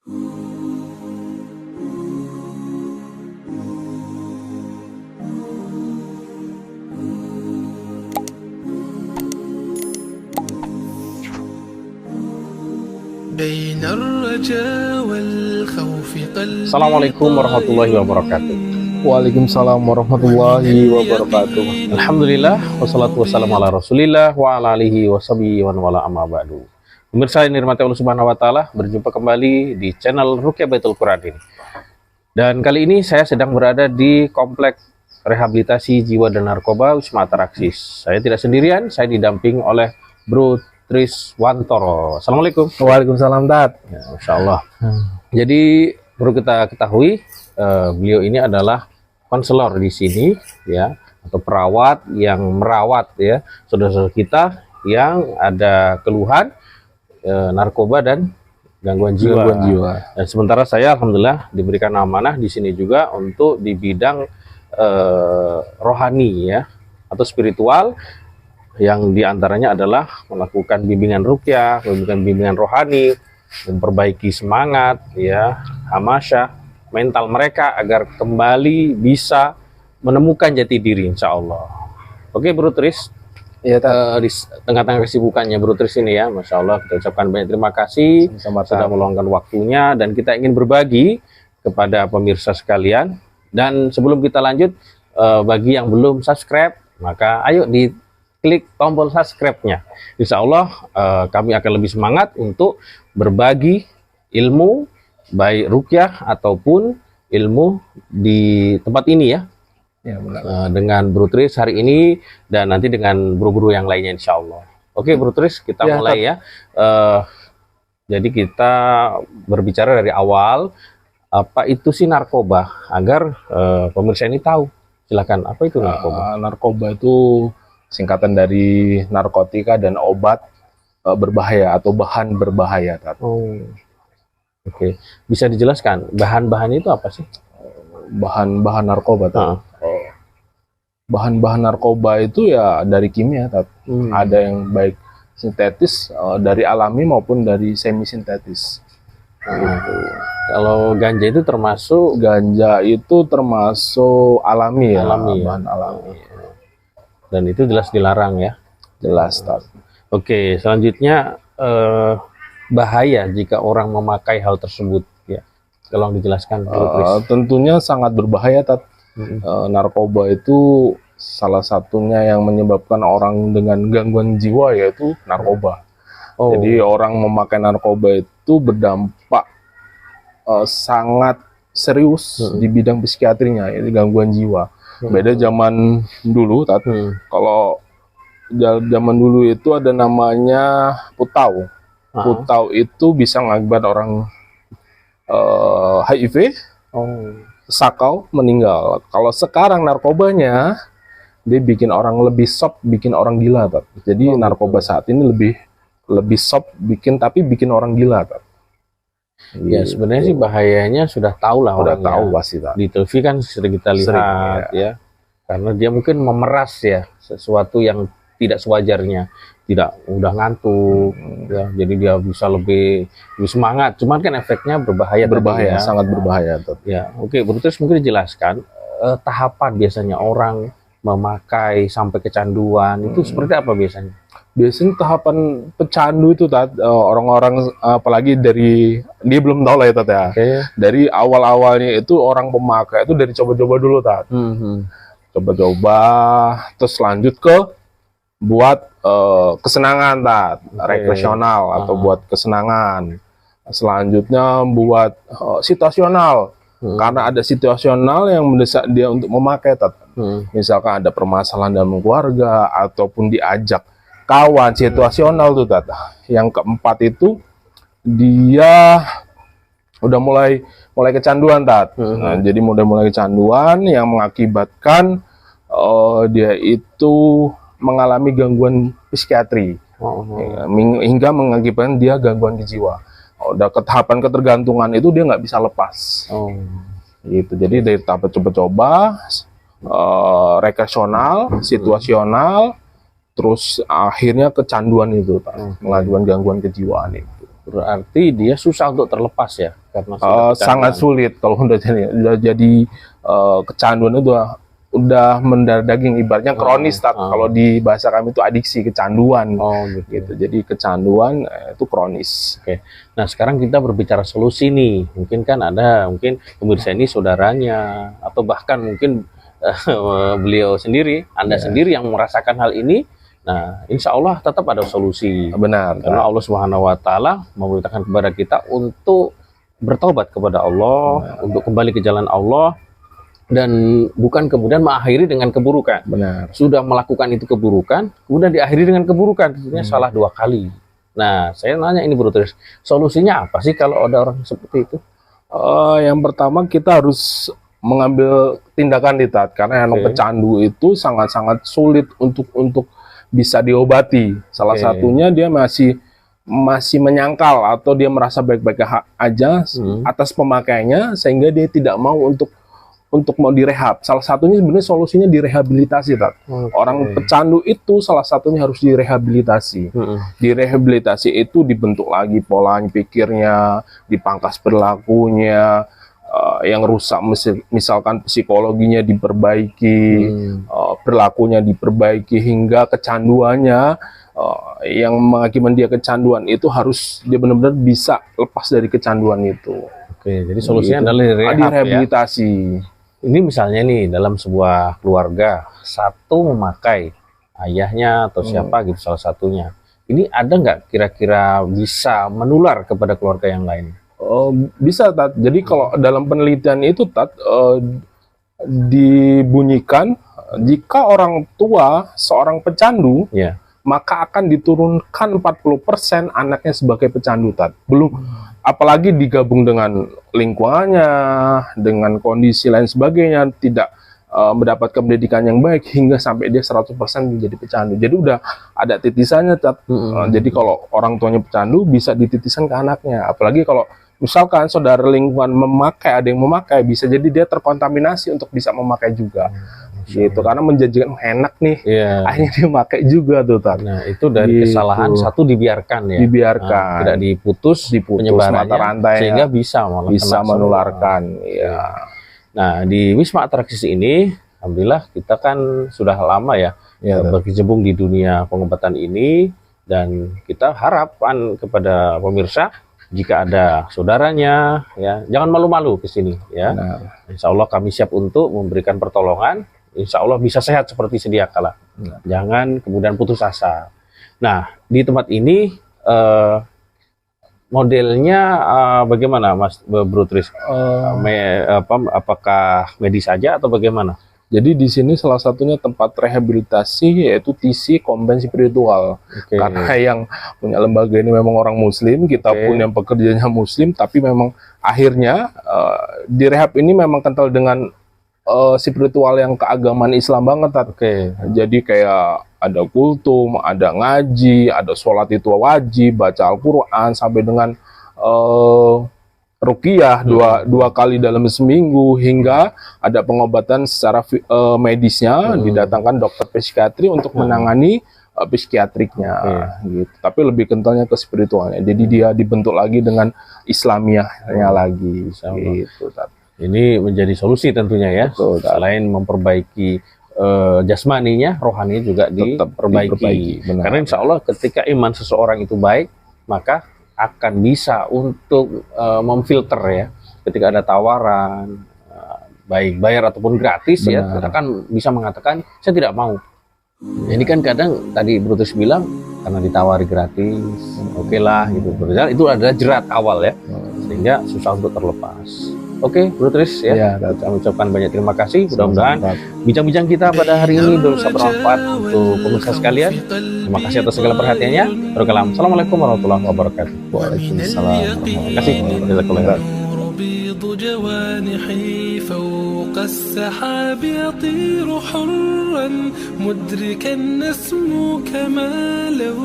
Assalamualaikum warahmatullahi wabarakatuh. Waalaikumsalam warahmatullahi wabarakatuh. Alhamdulillah, wassalatu wassalamu ala rasulillah wa ala alihi wa sahbihi wa wala amma ba'du. Pemirsa yang dirahmati Allah Subhanahu wa taala, berjumpa kembali di channel Ruqyah Baitul Quran ini. Dan kali ini saya sedang berada di Komplek Rehabilitasi Jiwa dan Narkoba Wisma Ataraxis. Saya tidak sendirian, saya didamping oleh Bro Triswantoro. Assalamualaikum. Waalaikumsalam, Tat. Ya, Masya Allah. Jadi perlu kita ketahui, beliau ini adalah konselor di sini, ya, atau perawat yang merawat, ya, saudara-saudara kita yang ada keluhan narkoba dan gangguan jiwa. Dan sementara saya alhamdulillah diberikan amanah di sini juga untuk di bidang rohani, ya, atau spiritual, yang diantaranya adalah melakukan bimbingan ruqyah, bimbingan rohani, memperbaiki semangat, ya, hamasyah, mental mereka agar kembali bisa menemukan jati diri, insya Allah. Oke, Bro Tris, Ya, di tengah-tengah kesibukannya Bro Tris ini, ya, Masya Allah, kita ucapkan banyak terima kasih sudah meluangkan waktunya, dan kita ingin berbagi kepada pemirsa sekalian. Dan sebelum kita lanjut, bagi yang belum subscribe, maka ayo klik tombol subscribe-nya. Insya Allah kami akan lebih semangat untuk berbagi ilmu, baik ruqyah ataupun ilmu di tempat ini, ya. Ya, benar. Dengan Bro Tris hari ini dan nanti dengan guru-guru yang lainnya insya Allah. Oke, Bro Tris, kita mulai, ya. Jadi kita berbicara dari awal, apa itu sih narkoba, agar pemirsa ini tahu. Silakan, apa itu narkoba? Narkoba itu singkatan dari narkotika dan obat berbahaya atau bahan berbahaya, Tat. Oke. Bisa dijelaskan bahan-bahan itu apa sih? Bahan-bahan narkoba, Tat. Bahan-bahan narkoba itu ya dari kimia, Tat. Ada yang baik sintetis, dari alami maupun dari semi sintetis. Kalau ganja itu termasuk? Ganja itu termasuk alami, ya, bahan alami. Dan itu jelas dilarang, ya? Jelas, Tat. Oke, selanjutnya bahaya jika orang memakai hal tersebut, ya. Tolong dijelaskan. Tentunya sangat berbahaya, Tat. Narkoba itu salah satunya yang menyebabkan orang dengan gangguan jiwa, yaitu narkoba. Jadi orang memakai narkoba itu berdampak sangat serius di bidang psikiatrinya, yaitu gangguan jiwa. Beda zaman dulu, Tat. Kalau zaman dulu itu ada namanya putau. Putau itu bisa mengakibat orang HIV, sakau, meninggal. Kalau sekarang narkobanya dia bikin orang lebih soft, bikin orang gila, Tat. Jadi narkoba saat ini lebih soft, bikin orang gila, Tat. Ya, sebenarnya sih bahayanya sudah tahu lah, udah orangnya. tahu pasti, Tat. Di TV kan sering kita lihat, ya. Karena dia mungkin memeras, ya, sesuatu yang tidak sewajarnya, tidak mudah ngantuk, ya. Jadi dia bisa lebih semangat. Cuman kan efeknya berbahaya, Berbahaya, tadi, ya. sangat berbahaya, Tat. Ya, oke, Bro, terus mungkin dijelaskan tahapan biasanya orang memakai sampai kecanduan itu seperti apa biasanya? Biasanya tahapan pecandu itu, Tat, orang-orang apalagi dari dia belum tahu lah, ya, Tat, ya. Dari awal-awalnya itu orang pemakai itu dari coba-coba dulu, Tat. Coba-coba, terus lanjut ke buat kesenangan, Tat, rekreasional atau buat kesenangan. Selanjutnya buat situasional. Karena ada situasional yang mendesak dia untuk memakai, Tat. Misalkan ada permasalahan dalam keluarga ataupun diajak kawan, situasional tuh, Tat. Yang keempat itu dia udah mulai kecanduan, Tat. Nah, jadi mulai kecanduan yang mengakibatkan dia itu mengalami gangguan psikiatri, hingga mengakibatkan dia gangguan jiwa. Udah ke tahapan ketergantungan itu dia nggak bisa lepas. Gitu. Jadi dari tahap coba-coba, rekreasional, situasional, terus akhirnya kecanduan itu, mengajukan gangguan kejiwaan itu. Berarti dia susah untuk terlepas ya, karena sangat sulit kalau udah jadi kecanduan itu udah mendarah daging, ibaratnya kronis. Kalau di bahasa kami itu adiksi, kecanduan. Gitu. Jadi kecanduan itu kronis. Oke. Nah, sekarang kita berbicara solusi nih. Mungkin kan ada, mungkin pemirsa ini saudaranya atau bahkan mungkin beliau sendiri, Anda sendiri yang merasakan hal ini. Nah, insya Allah tetap ada solusi. Benar. Karena Allah Subhanahu Wa Taala memerintahkan kepada kita untuk bertobat kepada Allah, untuk kembali ke jalan Allah, dan bukan kemudian mengakhiri dengan keburukan. Benar. Sudah melakukan itu keburukan, kemudian diakhiri dengan keburukan, tentunya salah 2 kali. Nah, saya nanya ini Bro Tris, solusinya apa sih kalau ada orang seperti itu? Yang pertama kita harus mengambil tindakan karena yang pecandu itu sangat-sangat sulit untuk bisa diobati. Salah satunya dia masih menyangkal atau dia merasa baik-baik aja atas pemakainya, sehingga dia tidak mau untuk mau direhab. Salah satunya sebenarnya solusinya direhabilitasi, Orang pecandu itu salah satunya harus direhabilitasi. Direhabilitasi itu dibentuk lagi pola pikirnya, dipangkas perilakunya, yang rusak misalkan psikologinya diperbaiki, perilakunya diperbaiki, hingga kecanduannya yang mengakibatkan dia kecanduan itu harus dia benar-benar bisa lepas dari kecanduan itu. Oke, jadi solusinya adalah direhabilitasi. Ini misalnya nih dalam sebuah keluarga satu memakai, ayahnya atau siapa gitu salah satunya. Ini ada nggak kira-kira bisa menular kepada keluarga yang lain? Bisa, Jadi kalau dalam penelitian itu, dibunyikan jika orang tua seorang pecandu, maka akan diturunkan 40% anaknya sebagai pecandu, Belum, apalagi digabung dengan lingkungannya, dengan kondisi lain sebagainya, tidak mendapatkan pendidikan yang baik hingga sampai dia 100% menjadi pecandu. Jadi udah ada titisannya, Jadi kalau orang tuanya pecandu bisa dititiskan ke anaknya. Apalagi kalau misalkan saudara lingkungan memakai, ada yang memakai, bisa jadi dia terkontaminasi untuk bisa memakai juga. Gitu, karena menjanjikan enak nih, akhirnya dia pakai juga Nah, itu dari kesalahan satu dibiarkan ya. Dibiarkan. Tidak diputus penyebarannya, mata rantai, sehingga bisa menularkan. Nah, di Wisma Atraksi ini, alhamdulillah kita kan sudah lama berkecimpung di dunia pengobatan ini, dan kita harapan kepada pemirsa, jika ada saudaranya, jangan malu-malu ke sini, Insya Allah kami siap untuk memberikan pertolongan. Insya Allah bisa sehat seperti sedia kala. Jangan kemudian putus asa. Nah, di tempat ini modelnya bagaimana, Mas Bro Tris? Apakah medis saja atau bagaimana? Jadi di sini salah satunya tempat rehabilitasi yaitu TC Combine Spiritual. Karena yang punya lembaga ini memang orang Muslim, kita pun yang pekerjanya Muslim, tapi memang akhirnya di rehab ini memang kental dengan spiritual yang keagamaan Islam banget. Jadi kayak ada kultum, ada ngaji, ada sholat itu wajib, baca Al-Quran, sampai dengan ruqyah dua kali dalam seminggu, hingga ada pengobatan secara medisnya, didatangkan dokter psikiatri untuk menangani psikiatriknya, gitu. Tapi lebih kentalnya ke spiritualnya. Jadi dia dibentuk lagi dengan Islamiahnya lagi, gitu. Ini menjadi solusi tentunya ya. Selain memperbaiki jasmaninya, rohaninya juga diperbaiki. Karena insya Allah ketika iman seseorang itu baik, maka akan bisa untuk memfilter ya, ketika ada tawaran baik bayar ataupun gratis, kita kan bisa mengatakan saya tidak mau. Ini kan kadang tadi Bro Tris bilang karena ditawari gratis, oke lah gitu. Itu adalah jerat awal ya, sehingga susah untuk terlepas. Oke, Bro Tris kami ucapkan banyak terima kasih. Mudah-mudahan bincang-bincang kita pada hari ini bisa bermanfaat untuk pemirsa sekalian. Terima kasih atas segala perhatiannya. Assalamualaikum warahmatullahi wabarakatuh. Waalaikumsalam. Terima kasih. بيض جوانحي فوق السحاب يطير حرا مدركا نسمو كماله